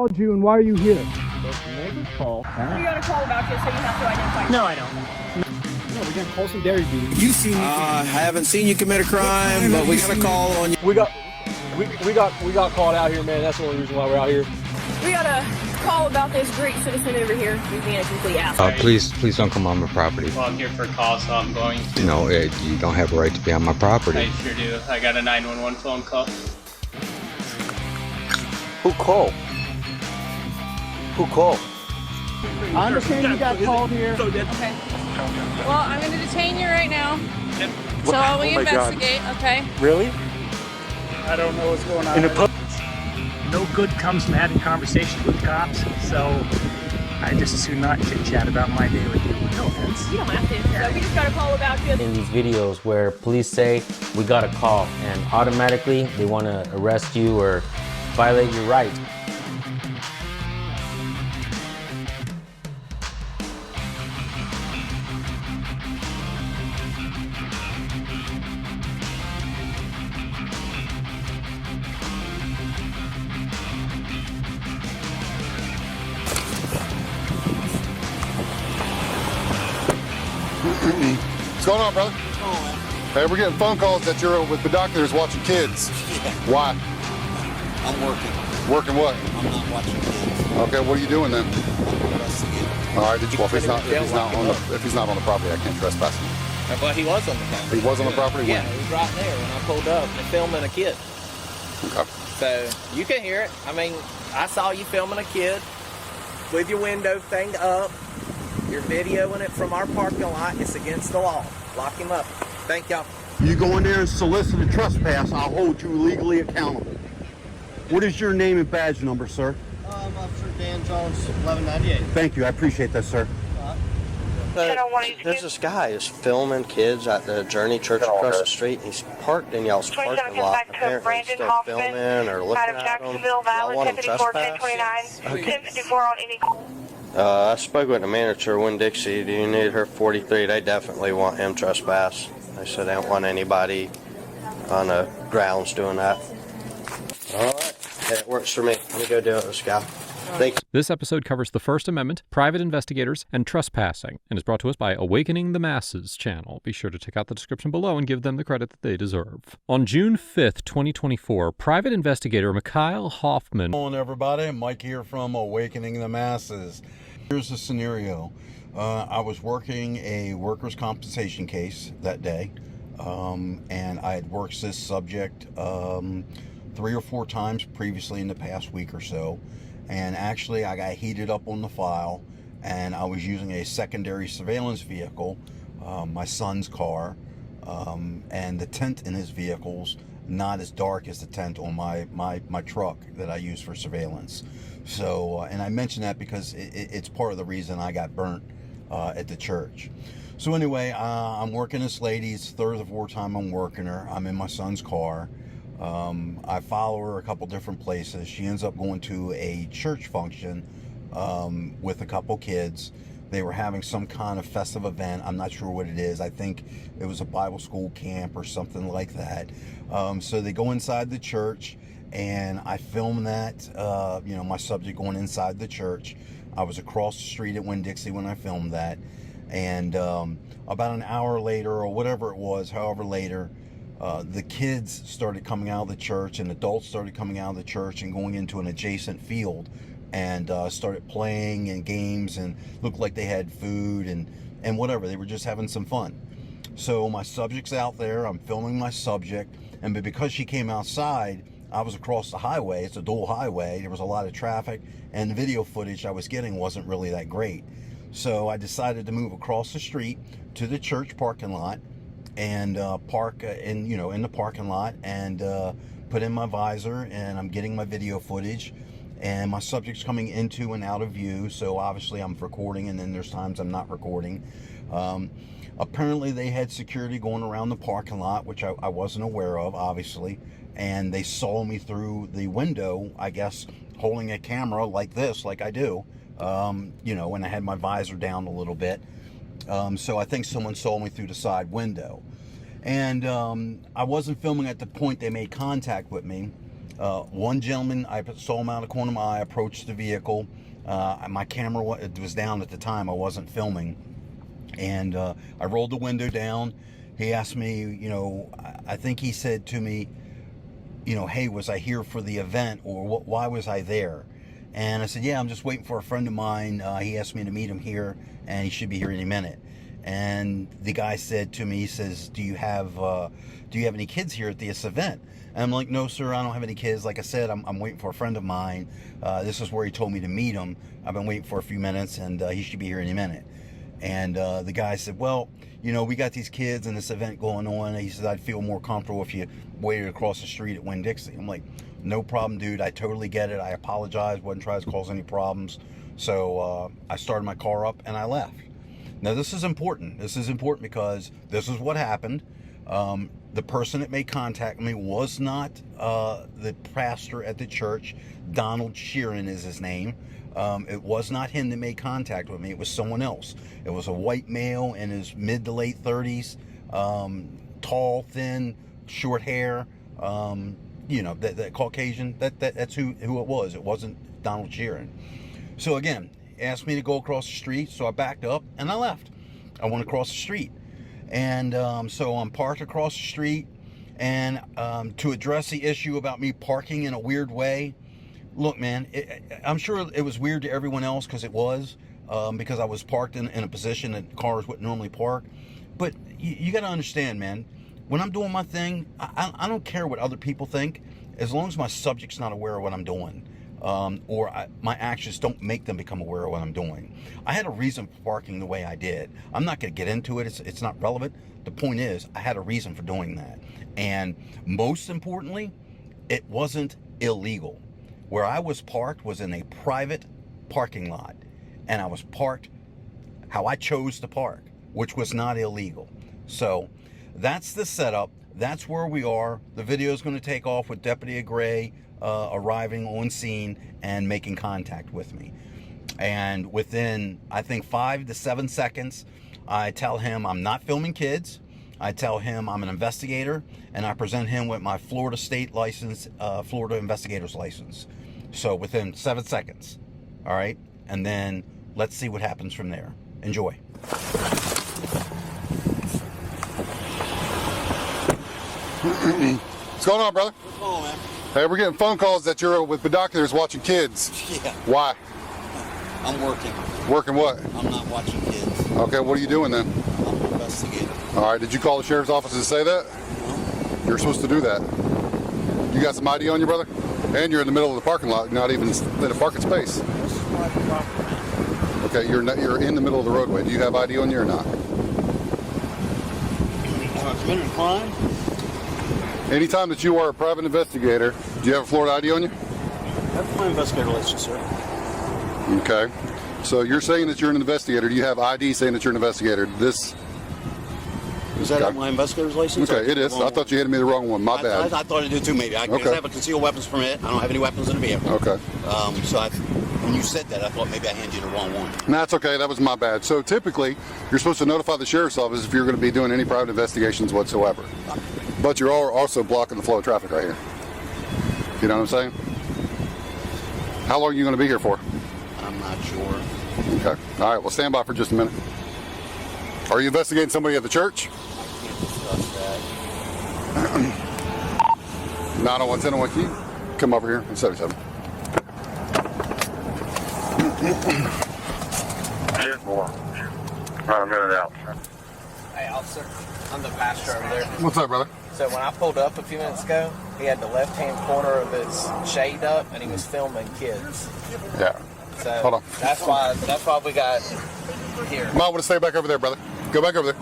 called you and why are you here? Neighbor's call. You got a call about this, so you have to identify. No, I don't. No, we're getting close to dairy duty. You see me? I haven't seen you commit a crime, but we got a call on you. We got called out here, man. That's the only reason why we're out here. We got a call about this Greek citizen over here. He's being a complete asshole. Please don't come on my property. Well, I'm here for a call, so I'm going to. No, you don't have a right to be on my property. I sure do. I got a 911 phone call. Who called? Who called? I understand you got called here. Okay. Well, I'm going to detain you right now. So while we investigate, okay? Really? I don't know what's going on. No good comes from having conversations with cops, so I just as soon not chit-chat about my day with you. No offense. You don't have to. So we just got a call about you. In these videos where police say, we got a call, and automatically they want to arrest you or violate your rights. What's going on, brother? What's going on, man? Hey, we're getting phone calls that you're with binoculars watching kids. Yeah. Why? I'm working. Working what? I'm not watching kids. Okay, what are you doing then? I'm investigating. All right, well, if he's not on the property, I can't trespass him. But he was on the property. He was on the property? Yeah, When? he was right there when I pulled up and filming a kid. Okay. So you can hear it. I mean, I saw you filming a kid with your window thing up. You're videoing it from our parking lot. It's against the law. Lock him up. Thank y'all. You go in there and solicit a trespass, I'll hold you legally accountable. What is your name and badge number, sir? Officer Dan Jones, 1198. Thank you, I appreciate that, sir. There's this guy who's filming kids at the Journey Church across the street. He's parked in y'all's parking lot. Apparently he's still filming or looking at them. Y'all want him trespass? I spoke with the manager, Winn-Dixie. Do you need her 43? They definitely want him trespass. They said they don't want anybody on the grounds doing that. All right. It works for me. Let me go do it with this guy. Thanks. This episode covers the First Amendment, private investigators, and trespassing, and is brought to us by Awakening the Masses channel. Be sure to check out the description below and give them the credit that they deserve. On June 5th, 2024, private investigator Mikhail Hoffman... Hello, everybody. Mike here from Awakening the Masses. Here's the scenario. I was working a workers' compensation case that day, and I had worked this subject 3 or 4 times previously in the past week or so. And actually I got heated up on the file, and I was using a secondary surveillance vehicle, my son's car, and the tent in his vehicle's not as dark as the tent on my truck that I use for surveillance. So, and I mention that because it's part of the reason I got burnt at the church. So anyway, I'm working this lady. It's the 3rd or 4th time I'm working her. I'm in my son's car. I follow her a couple different places. She ends up going to a church function with a couple kids. They were having some kind of festive event. I'm not sure what it is. I think it was a Bible school camp or something like that. So they go inside the church, and I film that, my subject going inside the church. I was across the street at Winn-Dixie when I filmed that. And about an hour later, or whatever it was, however later, the kids started coming out of the church, and adults started coming out of the church and going into an adjacent field, and started playing and games, and looked like they had food and whatever. They were just having some fun. So my subject's out there. I'm filming my subject, and because she came outside, I was across the highway. It's a dual highway. There was a lot of traffic, and the video footage I was getting wasn't really that great. So I decided to move across the street to the church parking lot, and park in the parking lot, and put in my visor, and I'm getting my video footage, and my subject's coming into and out of view. So obviously I'm recording, and then there's times I'm not recording. Apparently they had security going around the parking lot, which I wasn't aware of, obviously, and they saw me through the window, I guess, holding a camera like this, like I do, when I had my visor down a little bit. So I think someone saw me through the side window. And I wasn't filming at the point they made contact with me. One gentleman, I saw him out of the corner of my eye, approached the vehicle. My camera was down at the time. I wasn't filming. And I rolled the window down. He asked me, you know, I think he said to me, you know, hey, was I here for the event, or why was I there? And I said, yeah, I'm just waiting for a friend of mine. He asked me to meet him here, and he should be here any minute. And the guy said to me, he says, do you have any kids here at this event? And I'm like, no, sir, I don't have any kids. Like I said, I'm waiting for a friend of mine. This is where he told me to meet him. I've been waiting for a few minutes, and he should be here any minute. And the guy said, well, you know, we got these kids and this event going on. And he said, I'd feel more comfortable if you waited across the street at Winn-Dixie. I'm like, no problem, dude. I totally get it. I apologize. Wasn't trying to cause any problems. So I started my car up and I left. Now, this is important. This is important because this is what happened. The person that made contact with me was not the pastor at the church. Donald Sheeran is his name. It was not him that made contact with me. It was someone else. It was a white male in his mid to late 30s, tall, thin, short hair. You know, that Caucasian. That's who it was. It wasn't Donald Sheeran. So again, asked me to go across the street, so I backed up and I left. I went across the street, and so I'm parked across the street. And to address the issue about me parking in a weird way. Look, man, I'm sure it was weird to everyone else, because it was, because I was parked in a position that cars wouldn't normally park. But you got to understand, man, when I'm doing my thing, I don't care what other people think, as long as my subject's not aware of what I'm doing, or my actions don't make them become aware of what I'm doing. I had a reason for parking the way I did. I'm not going to get into it. It's not relevant. The point is, I had a reason for doing that. And most importantly, it wasn't illegal. Where I was parked was in a private parking lot, and I was parked how I chose to park, which was not illegal. So that's the setup. That's where we are. The video is going to take off with Deputy Gray arriving on scene and making contact with me. And within, I think, 5 to 7 seconds, I tell him I'm not filming kids. I tell him I'm an investigator, and I present him with my Florida state license, Florida investigator's license. So within 7 seconds, all right? And then let's see what happens from there. Enjoy. What's going on, brother? What's going on, man? Hey, we're getting phone calls that you're with binoculars watching kids. Yeah. Why? I'm working. Working what? I'm not watching kids. Okay, what are you doing then? I'm an investigator. All right, did you call the sheriff's office to say that? No. You're supposed to do that. You got some ID on you, brother? And you're in the middle of the parking lot, not even in a parking space. This is private property. Okay, you're in the middle of the roadway. Do you have ID on you or not? Committing a crime? Anytime that you are a private investigator, do you have a Florida ID on you? That's my investigator license, sir. Okay. So you're saying that you're an investigator. Do you have ID saying that you're an investigator? Is that my investigator's license? Okay, it is. I thought you handed me the wrong one. My bad. I thought I did too, maybe. I have a concealed weapons permit. I don't have any weapons in the vehicle. Okay. So when you said that, I thought maybe I handed you the wrong one. No, that's okay. That was my bad. So typically, you're supposed to notify the sheriff's office if you're going to be doing any private investigations whatsoever. But you're also blocking the flow of traffic right here. You know what I'm saying? How long are you going to be here for? I'm not sure. Okay. All right. Well, stand by for just a minute. Are you investigating somebody at the church? I can't discuss that. 901-1001, can you come over here? 77. I'm in and out. Hey, officer, I'm the pastor over there. What's up, brother? So when I pulled up a few minutes ago, he had the left-hand corner of his shade up, and he was filming kids. Yeah. So hold on. That's why we got here. Might want to stay back over there, brother. Go back over there.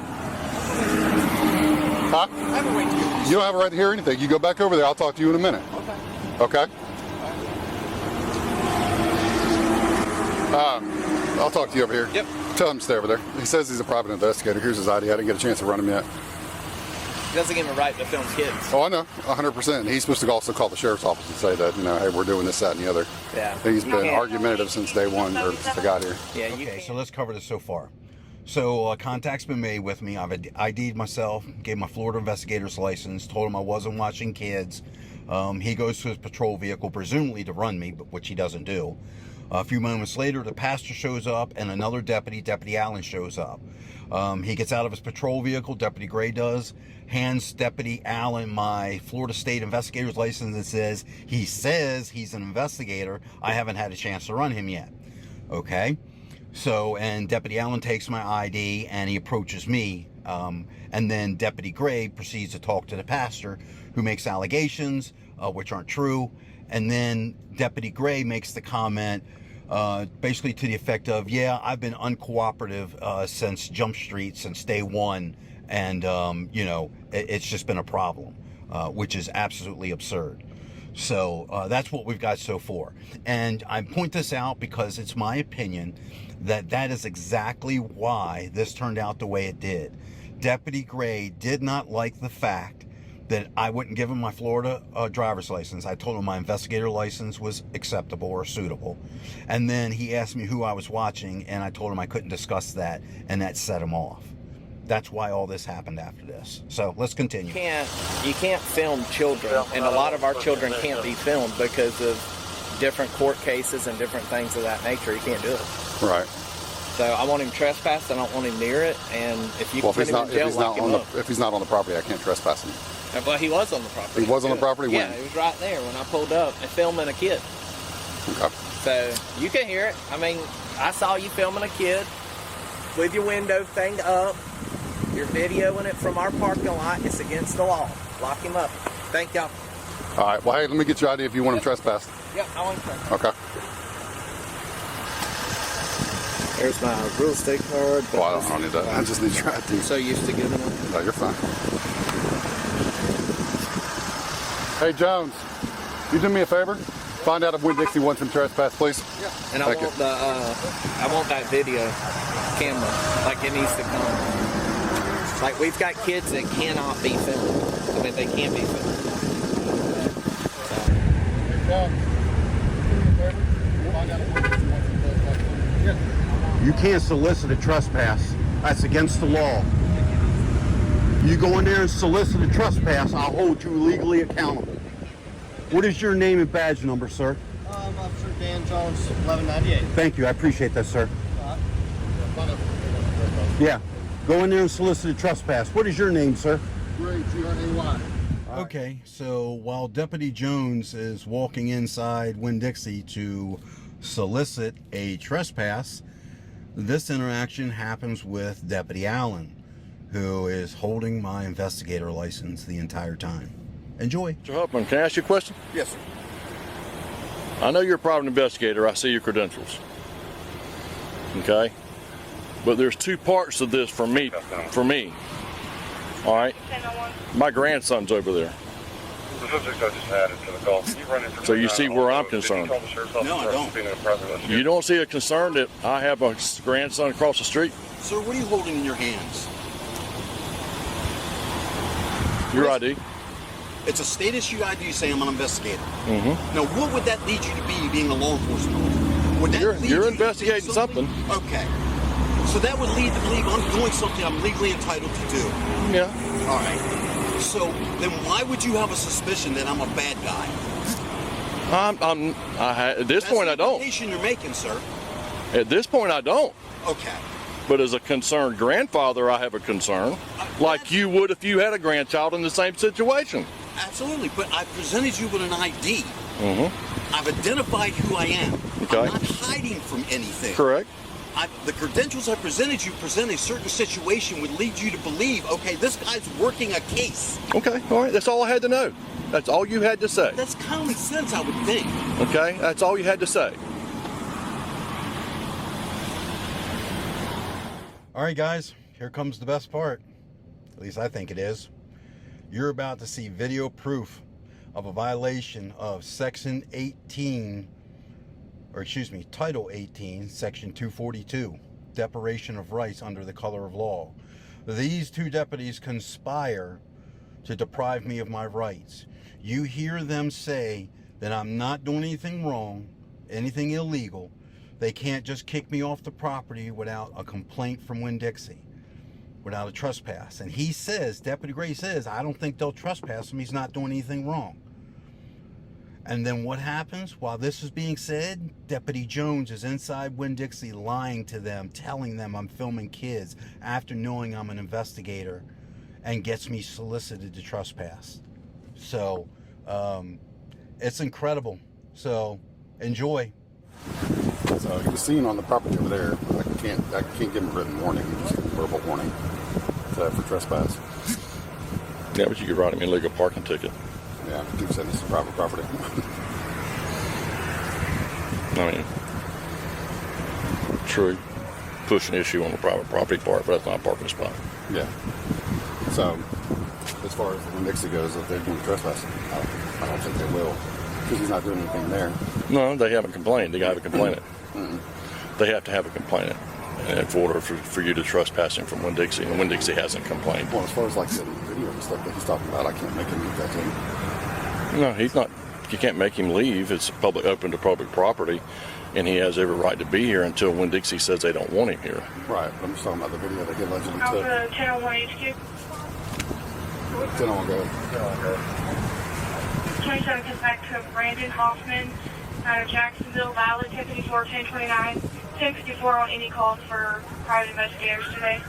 Huh? I have a right to hear. You don't have a right to hear anything. You go back over there. I'll talk to you in a minute. Okay? I'll talk to you over here. Yep. Tell him to stay over there. He says he's a private investigator. Here's his ID. I didn't get a chance to run him yet. He doesn't give him a right to film kids. Oh, I know. 100%. He's supposed to also call the sheriff's office and say that, hey, we're doing this, that, and the other. Yeah. He's been argumentative since day one, or since I got here. Yeah. Okay, so let's cover this so far. So contact's been made with me. I've ID'd myself, gave my Florida investigator's license, told him I wasn't watching kids. He goes to his patrol vehicle, presumably to run me, but which he doesn't do. A few moments later, the pastor shows up and another deputy, Deputy Allen, shows up. He gets out of his patrol vehicle, Deputy Gray does, hands Deputy Allen my Florida State investigator's license and says he's an investigator. I haven't had a chance to run him yet. Okay? So, and Deputy Allen takes my ID and he approaches me. And then Deputy Gray proceeds to talk to the pastor, who makes allegations, which aren't true. And then Deputy Gray makes the comment, basically to the effect of, yeah, I've been uncooperative since Jump Street, since day one. And, you know, it's just been a problem, which is absolutely absurd. So that's what we've got so far. And I point this out because it's my opinion that that is exactly why this turned out the way it did. Deputy Gray did not like the fact that I wouldn't give him my Florida driver's license. I told him my investigator license was acceptable or suitable. And then he asked me who I was watching, and I told him I couldn't discuss that, and that set him off. That's why all this happened after this. So let's continue. You can't film children, and a lot of our children can't be filmed because of different court cases and different things of that nature. You can't do it. Right. So I want him trespassed. I don't want him near it. And if you Well, can put him in jail, lock him up. if he's not on the property, I can't trespass him. Well, he was on the property. He was on the property when? Yeah, he was right there when I pulled up and filming a kid. Okay. So you can hear it. I mean, I saw you filming a kid with your window thing up. You're videoing it from our parking lot. It's against the law. Lock him up. Thank y'all. All right. Well, hey, let me get your ID if you want him trespassed. Yep, I want him trespassed. Okay. There's my real estate card. Well, I don't need that. I just need your ID. So used to giving them. No, you're fine. Hey, Jones, you do me a favor? Find out if Winn-Dixie wants him trespassed, please. Yeah. And I want the I want that video camera. Like it needs to come. Like we've got kids that cannot be filmed. I mean, they can't be filmed. You can't solicit a trespass. That's against the law. You go in there and solicit a trespass, I'll hold you legally accountable. What is your name and badge number, sir? Officer Dan Jones, 1198. Thank you, I appreciate that, sir. Yeah, go in there and solicit a trespass. What is your name, sir? Gray, G-R-A-Y. Okay, so while Deputy Jones is walking inside Winn-Dixie to solicit a trespass, this interaction happens with Deputy Allen, who is holding my investigator license the entire time. Enjoy. Mr. Huffman, can I ask you a question? Yes, sir. I know you're a private investigator. I see your credentials. Okay? But there's two parts to this for me. All right? My grandson's over there. So you see where I'm concerned. No, I don't. You don't see a concern that I have a grandson across the street? Sir, what are you holding in your hands? Your ID. It's a state issue ID saying I'm an investigator. Mm-hmm. Now, what would that lead you to be being a law enforcement officer? Would that lead You're you investigating to something. Okay. So that would lead to believe I'm doing something I'm legally entitled to do. Yeah. All right. So then why would you have a suspicion that I'm a bad guy? At this point, I don't. That's the implication you're making, sir. At this point, I don't. Okay. But as a concerned grandfather, I have a concern. Like you would if you had a grandchild in the same situation. Absolutely. But I presented you with an ID. Mm-hmm. I've identified who I am. Okay. I'm not hiding from anything. Correct. The credentials I presented you present a certain situation would lead you to believe, okay, this guy's working a case. Okay, all right. That's all I had to know. That's all you had to say. That's common sense, I would think. Okay, that's all you had to say. All right, guys, here comes the best part. At least I think it is. You're about to see video proof of a violation of Section 18, or excuse me, Title 18, Section 242, Deprivation of Rights under the color of law. These two deputies conspire to deprive me of my rights. You hear them say that I'm not doing anything wrong, anything illegal. They can't just kick me off the property without a complaint from Winn-Dixie, without a trespass. And he says, Deputy Gray says, I don't think they'll trespass him. He's not doing anything wrong. And then what happens? While this is being said, Deputy Jones is inside Winn-Dixie lying to them, telling them I'm filming kids after knowing I'm an investigator, and gets me solicited to trespass. So, it's incredible. So, enjoy. So he was seen on the property over there. I can't give him a written warning, just a verbal warning for trespass. Yeah, but you could write him an illegal parking ticket. Yeah, keep saying this is private property. I mean, true, push an issue on the private property part, but that's not a parking spot. Yeah. So, as far as when Dixie goes, if they're doing trespassing, I don't think they will, because he's not doing anything there. No, they haven't complained. They got to complain it. They have to have a complainant in order for you to trespass him from Winn-Dixie, and Winn-Dixie hasn't complained. Well, as far as like the video and stuff that he's talking about, I can't make him leave that in. No, he's not. You can't make him leave. It's open to public property, and he has every right to be here until Winn-Dixie says they don't want him here. Right, but I'm just talking about the video that he allegedly took. Alpha 1001 HQ. 10-1 go. 27 comes back to Brandon Hoffman out of Jacksonville Valley, Tiffany 41029. 1054 on any calls for private investigators today.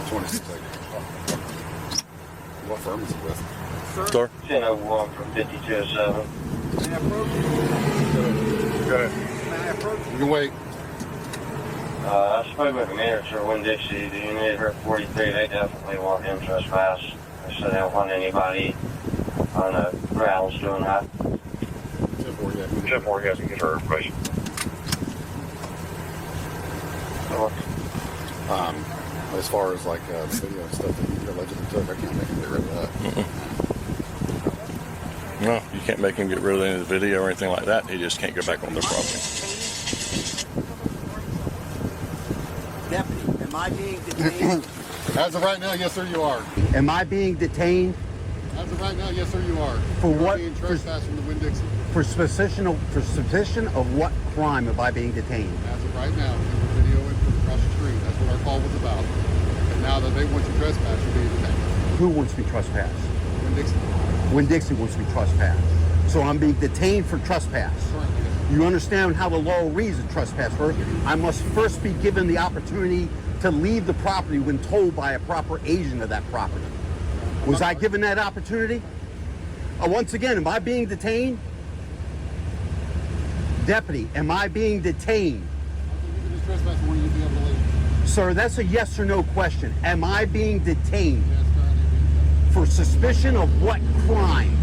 26 seconds. What firm is it with? Sir? 1001 from 5207. Go ahead. You can wait. I spoke with the manager of Winn-Dixie. The unit here at 43, they definitely want him trespass. They said they don't want anybody on the grounds doing that. 10-4, yes, you get her information. As far as like the video and stuff that he allegedly took, I can't make him get rid of that. No, you can't make him get rid of any of the video or anything like that. He just can't go back on their property. Deputy, am I being detained? As of right now, yes, sir, you are. Am I being detained? As of right now, yes, sir, you are. For You are what? being trespassed from the Winn-Dixie. For suspicion of what crime am I being detained? As of right now, we were videoing from across the street. That's what our call was about. And now that they want you trespassed, you're being detained. Who wants me trespassed? Winn-Dixie. Winn-Dixie wants me trespassed. So I'm being detained for trespass. You understand how the law reads a trespass first? I must first be given the opportunity to leave the property when told by a proper agent of that property. Was I given that opportunity? Once again, am I being detained? Deputy, am I being detained? Sir, that's a yes or no question. Am I being detained? For suspicion of what crime?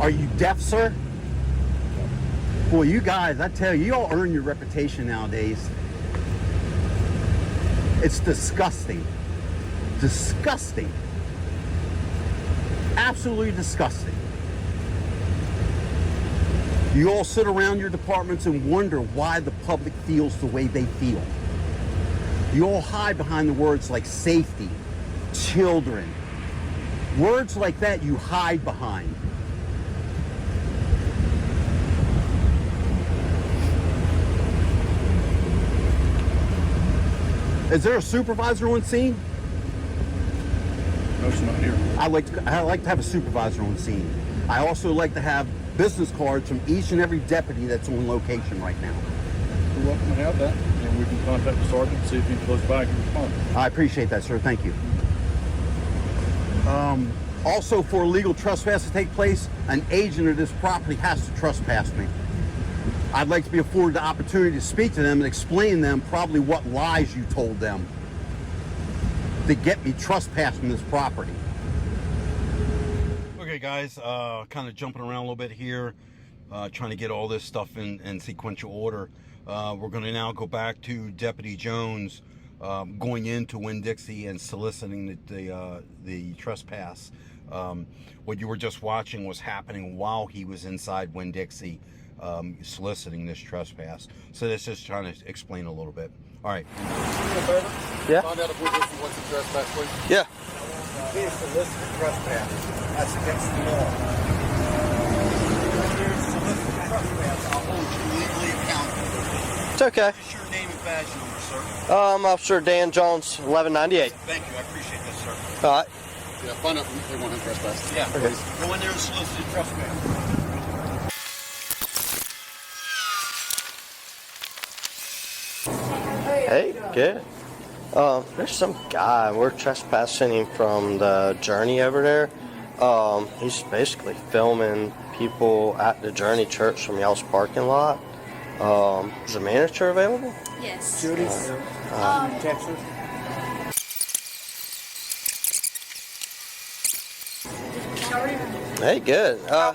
Are you deaf, sir? Boy, you guys, I tell you, you all earn your reputation nowadays. It's disgusting. Disgusting. Absolutely disgusting. You all sit around your departments and wonder why the public feels the way they feel. You all hide behind the words like safety, children. Words like that you hide behind. Is there a supervisor on scene? No, it's not here. I like to have a supervisor on scene. I also like to have business cards from each and every deputy that's on location right now. You're welcome to have that, and we can contact the sergeant and see if he's close by and respond. I appreciate that, sir. Thank you. Also, for illegal trespass to take place, an agent of this property has to trespass me. I'd like to be afforded the opportunity to speak to them and explain to them probably what lies you told them to get me trespassing this property. Okay, guys, kind of jumping around a little bit here, trying to get all this stuff in sequential order. We're going to now go back to Deputy Jones going into Winn-Dixie and soliciting the trespass. What you were just watching was happening while he was inside Winn-Dixie soliciting this trespass. So let's just trying to explain a little bit. All right. Yeah. Find out if Winn-Dixie wants to trespass, please. Yeah. Being solicited trespass. That's against the law. I'll hold you legally accountable. It's okay. What's your name and badge number, sir? I'm Officer Dan Jones, 1198. Thank you. I appreciate that, sir. All right. Yeah, find out if they want him trespassed. Yeah. Please. Go in there and solicit trespass. Hey, good. There's some guy, we're trespassing him from the Journey over there. He's basically filming people at the Journey Church from y'all's parking lot. Is the manager available? Yes. Judy? Texas. Hey, good. So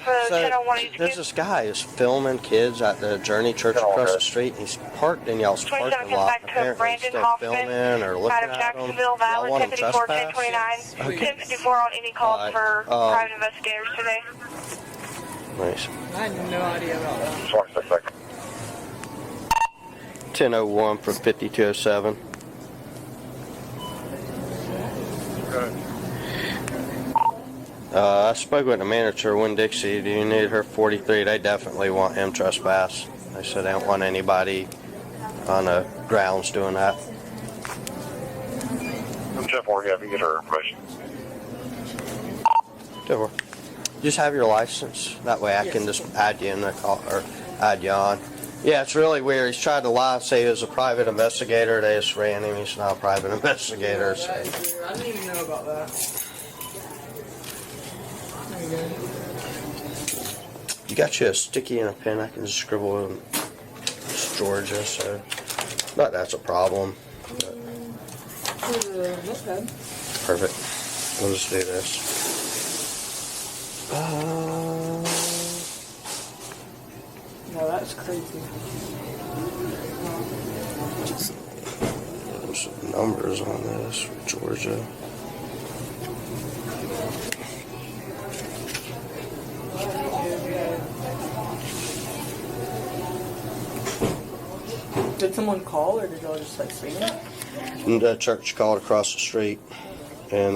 there's this guy who's filming kids at the Journey Church across the street. And he's parked in y'all's parking lot. Apparently he's still filming or looking out of at them. Jacksonville, Y'all Violate want him 1054-1029. trespass? 1054 on any calls for private investigators today. Nice. I had no idea about that. 1001 from 5207. I spoke with the manager of Winn-Dixie. Do you need her 43? They definitely want him trespass. They said they don't want anybody on the grounds doing that. I'm Jeff Morgan. If you get her information. Sure. Just have your license. That way I can just add you in the call or add you on. Yeah, it's really weird. He's tried to lie and say he was a private investigator. They just ran him. He's not a private investigator. So. I didn't even know about that. You got you a sticky and a pen? I can just scribble in. It's Georgia, so not that's a problem. But. Perfect. We'll just do this. No, that's crazy. There's some numbers on this for Georgia. Did someone call, or did y'all just like see him? And the church called across the street, and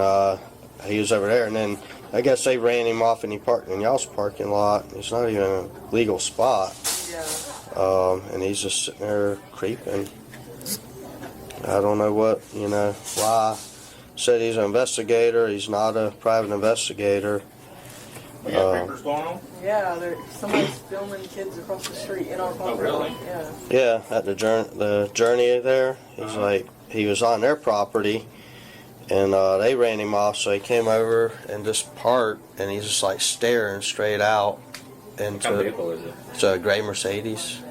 he was over there, and then I guess they ran him off and he parked in y'all's parking lot. It's not even a legal spot. Yeah. And he's just sitting there creeping. I don't know what, why. Said he's an investigator. He's not a private investigator. You got papers going on? Yeah, somebody's filming kids across the street in our parking lot. Yeah. Yeah, at the journey there. He's like, he was on their property, and they ran him off, so he came over and just parked, and he's just like staring straight out into. What kind of vehicle is it? It's a gray Mercedes.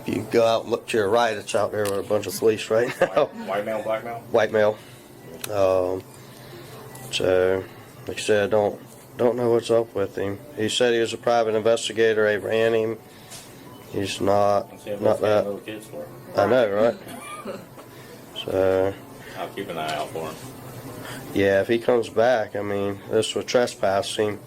If you go out and look to your right, it's out there with a bunch of police right now. White male, black male? White male. So, like I said, don't know what's up with him. He said he was a private investigator. They ran him. He's not that. Little kids for. I know, right? So. I'll keep an eye out for him. Yeah, if he comes back, I mean, this was trespassing.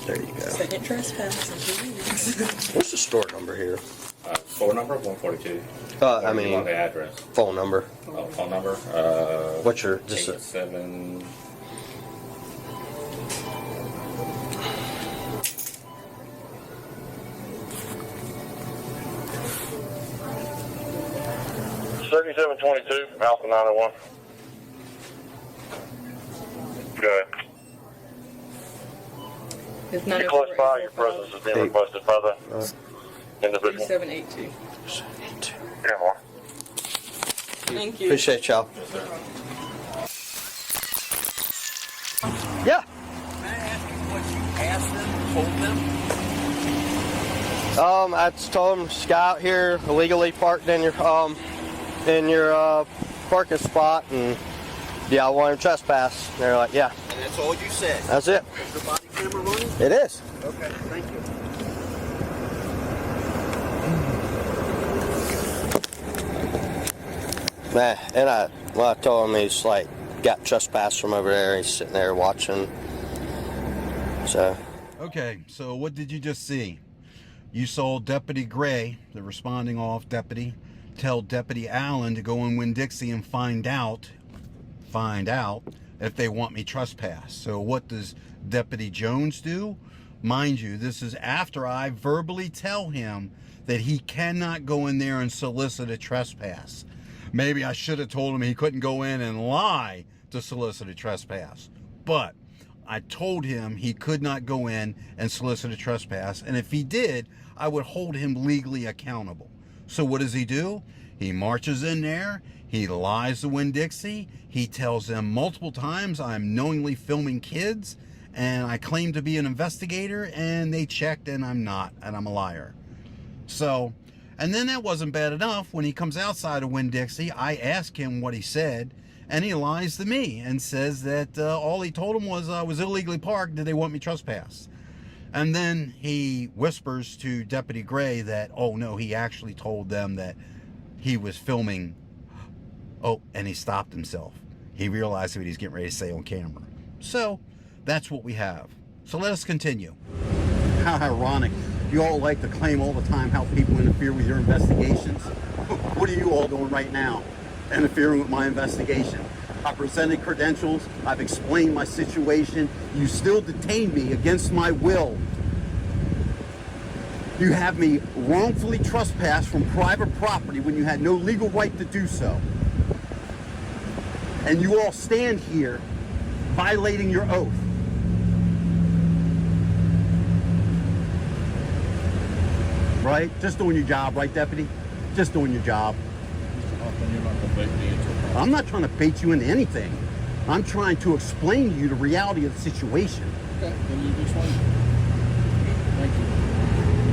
There you go. Second trespass in 2 weeks. What's the store number here? Store number 142. I mean, the address. Phone number. Phone number. What's your just 87. $3722 from Alpha 901. Go ahead. It's Be close by. Your presence is being requested by the individual. 3782. Yeah, more. Thank you. Appreciate y'all. Yeah. May I ask you what you asked them, told them? I just told them to go out here illegally parked in your parking spot, and yeah, I want him to trespass. And they're like, yeah. And that's all you said? That's it. Is the body camera running? It is. Okay, thank you. Man, and when I told him he's like got trespassed from over there, he's sitting there watching. So. Okay, so what did you just see? You saw Deputy Gray, the responding off deputy, tell Deputy Allen to go in Winn-Dixie and find out if they want me trespass. So what does Deputy Jones do? Mind you, this is after I verbally tell him that he cannot go in there and solicit a trespass. Maybe I should have told him he couldn't go in and lie to solicit a trespass. But I told him he could not go in and solicit a trespass, and if he did, I would hold him legally accountable. So what does he do? He marches in there, he lies to Winn-Dixie, he tells them multiple times I'm knowingly filming kids, and I claim to be an investigator, and they checked and I'm not, and I'm a liar. So, and then that wasn't bad enough. When he comes outside of Winn-Dixie, I ask him what he said, and he lies to me and says that all he told him was I was illegally parked, did they want me trespassed? And then he whispers to Deputy Gray that, oh no, he actually told them that he was filming. Oh, and he stopped himself. He realized what he's getting ready to say on camera. So, that's what we have. So let us continue. How ironic. You all like to claim all the time how people interfere with your investigations. What are you all doing right now? Interfering with my investigation. I presented credentials. I've explained my situation. You still detain me against my will. You have me wrongfully trespassed from private property when you had no legal right to do so. And you all stand here violating your oath. Right? Just doing your job, right, Deputy? Just doing your job. I'm not trying to bait you into anything. I'm trying to explain to you the reality of the situation. Okay, then you explain. Thank you.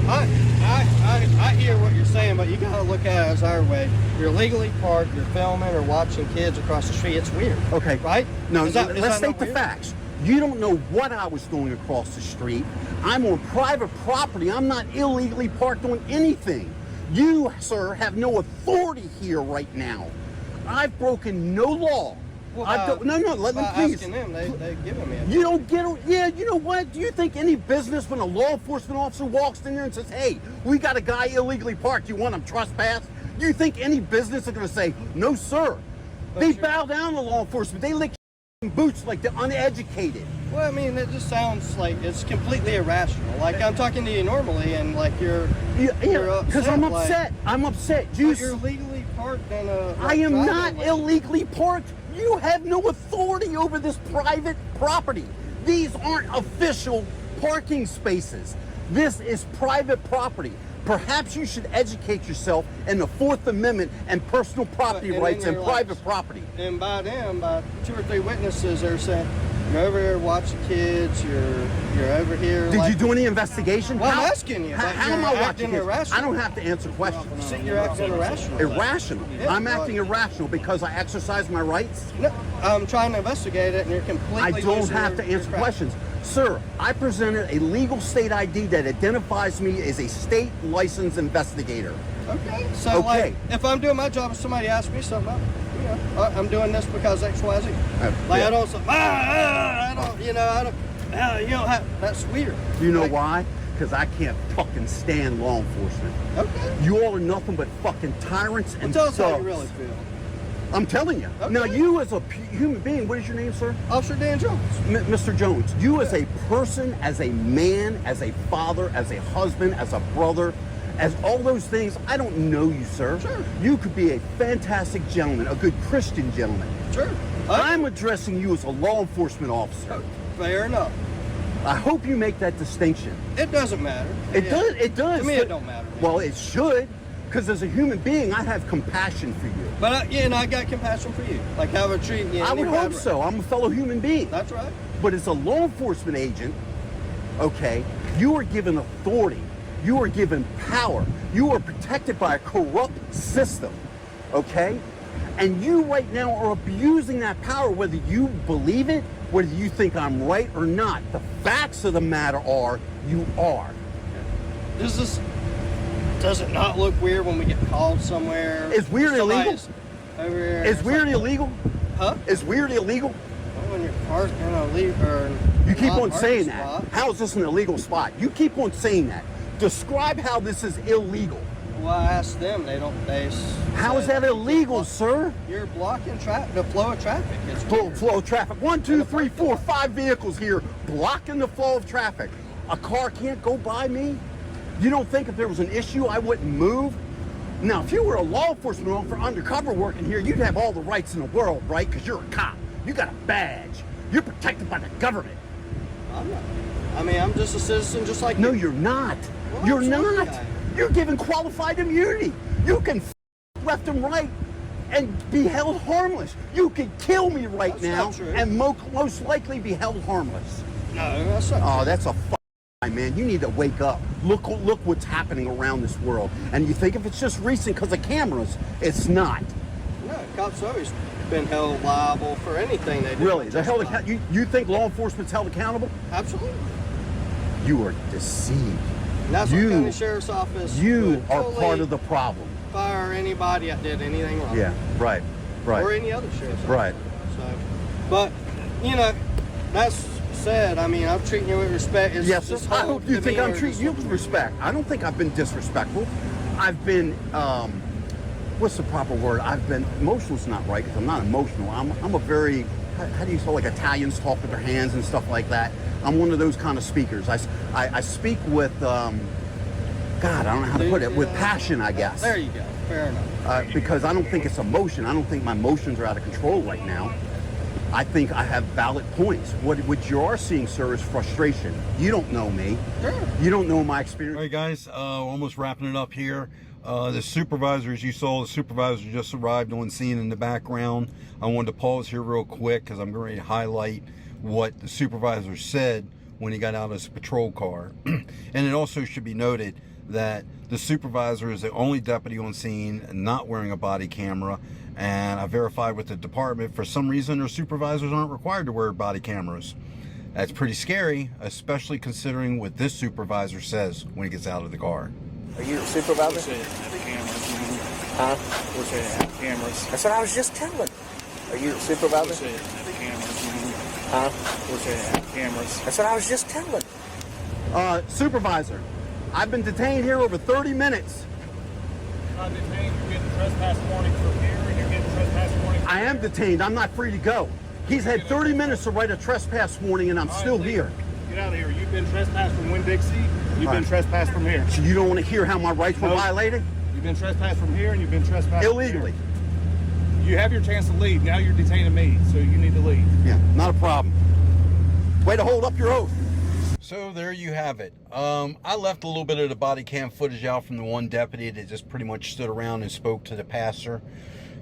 I hear what you're saying, but you gotta look at it as our way. You're legally parked, you're filming or watching kids across the street. It's weird. Okay. Right? No, is let's that state the facts. You don't know what I was doing across the street. I'm on private property. I'm not illegally parked on anything. You, sir, have no authority here right now. I've broken no law. Well, no, let me please. Asking them, they giving me. You don't get it. Yeah, you know what? Do you think any business when a law enforcement officer walks in there and says, hey, we got a guy illegally parked, you want him trespassed? Do you think any business are going to say, no, sir? They bow down to law enforcement. They lick boots like they're uneducated. Well, I mean, it just sounds like it's completely irrational. Like, I'm talking to you normally, and like you're upset. Because I'm upset. I'm upset. You're legally parked in a... I am not illegally parked. You have no authority over this private property. These aren't official parking spaces. This is private property. Perhaps you should educate yourself in the Fourth Amendment and personal property rights and private property. And by 2 or 3 witnesses, they're saying, you're over here watching kids, you're over here... Did you do any investigation? Well, I'm asking you. How am I watching kids? I don't have to answer questions. You're acting irrational. Irrational? Yeah, I'm acting irrational because I exercise my rights? No, I'm trying to investigate it, and you're completely... I don't have to answer questions. Sir, I presented a legal state ID that identifies me as a state licensed investigator. Okay. So, like, if I'm doing my job and somebody asks me something, I'm doing this because X, Y, Z. I don't say, I don't have, that's weird. You know why? Because I can't fucking stand law enforcement. Okay. You all are nothing but fucking tyrants and tell us how you really feel. I'm telling you. Okay. Now, you as a human being, what is your name, sir? Officer Dan Jones. Mr. Jones, you as a person, as a man, as a father, as a husband, as a brother, as all those things, I don't know you, sir. Sure. You could be a fantastic gentleman, a good Christian gentleman. Sure. I'm addressing you as a law enforcement officer. Fair enough. I hope you make that distinction. It doesn't matter. It does. It does. To me, it don't matter. Well, it should, because as a human being, I have compassion for you. But and I got compassion for you. Like how I treat you. I would hope so. I'm a fellow human being. That's right. But as a law enforcement agent, okay, you are given authority. You are given power. You are protected by a corrupt system, okay? And you right now are abusing that power, whether you believe it, whether you think I'm right or not. The facts of the matter are, you are. Does it not look weird when we get called somewhere? Is weird illegal? Over here. Is weird illegal? Huh? Is weird illegal? Well, when you're parked in a legal... You keep on saying that. How is this an illegal spot? You keep on saying that. Describe how this is illegal. Well, I asked them. They don't. How is that illegal, sir? You're blocking the flow of traffic. It's flow of traffic. 1, 2, 3, 4, 5 vehicles here blocking the flow of traffic. A car can't go by me? You don't think if there was an issue I wouldn't move? Now, if you were a law enforcement officer undercover working here, you'd have all the rights in the world, right? Because you're a cop. You got a badge. You're protected by the government. I'm not. I mean, I'm just a citizen just like you. No, you're not. Well, You're absolutely not. I am. You're given qualified immunity. You can left and right and be held harmless. You could kill me right That's now not true. and most likely be held harmless. No, that's not Oh, true. that's a lie, man. You need to wake up. Look what's happening around this world. And you think if it's just recent because of cameras, it's not. No, cops always been held liable for anything they do. Really, they're held accountable. You think law enforcement's held accountable? Absolutely. You are deceived. And that's what county sheriff's office. You would are totally part of the problem. Fire anybody that did anything wrong. Yeah, right. Or any other sheriff's office. Right. So, but you know, that's said. I mean, I'm treating you with respect. It's, Yes, it's I hope you think I'm demeanor treating you with respect. I don't think I've been disrespectful. I've been, what's the proper word? I've been, emotional's not right because I'm not emotional. I'm a very, how do you say, like Italians talk with their hands and stuff like that. I'm one of those kind of speakers. I speak with, God, I don't know how to put it, with passion, I guess. There you go. Fair enough. Because I don't think it's emotion. I don't think my emotions are out of control right now. I think I have valid points. What you are seeing, sir, is frustration. You don't know me. Sure. You don't know my experience. All right, guys, almost wrapping it up here. The supervisor, as you saw, the supervisor just arrived on scene in the background. I wanted to pause here real quick because I'm going to highlight what the supervisor said when he got out of his patrol car. And it also should be noted that the supervisor is the only deputy on scene not wearing a body camera. And I verified with the department, for some reason their supervisors aren't required to wear body cameras. That's pretty scary, especially considering what this supervisor says when he gets out of the car. Are you the supervisor? Huh? We're saying have cameras. That's what I was just telling. Are you the supervisor? We're saying have cameras. Huh? We're saying have cameras. That's what I was just telling. Supervisor, I've been detained here over 30 minutes. Not detained. You're getting trespass warning from here, and you're getting trespass warning. I am detained. I'm not free to go. He's had 30 minutes to write a trespass warning, and I'm still here. Get out of here. You've been trespassed from Winn-Dixie. You've been trespassed from here. So you don't want to hear how my rights were violated? You've been trespassed from here, and you've been trespassed illegally. From here. You have your chance to leave. Now you're detaining me, so you need to leave. Yeah, not a problem. Way to hold up your oath. So there you have it. I left a little bit of the body cam footage out from the one deputy that just pretty much stood around and spoke to the passer.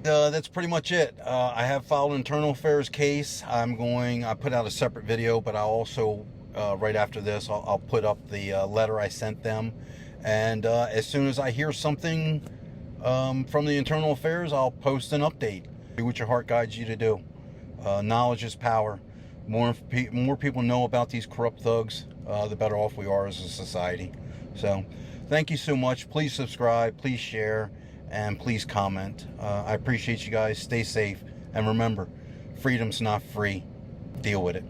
That's pretty much it. I have filed an internal affairs case. I put out a separate video, but I'll also, right after this, I'll put up the letter I sent them. And as soon as I hear something from the internal affairs, I'll post an update. Do what your heart guides you to do. Knowledge is power. More people know about these corrupt thugs, the better off we are as a society. So thank you so much. Please subscribe, please share, and please comment. I appreciate you guys. Stay safe. And remember, freedom's not free. Deal with it.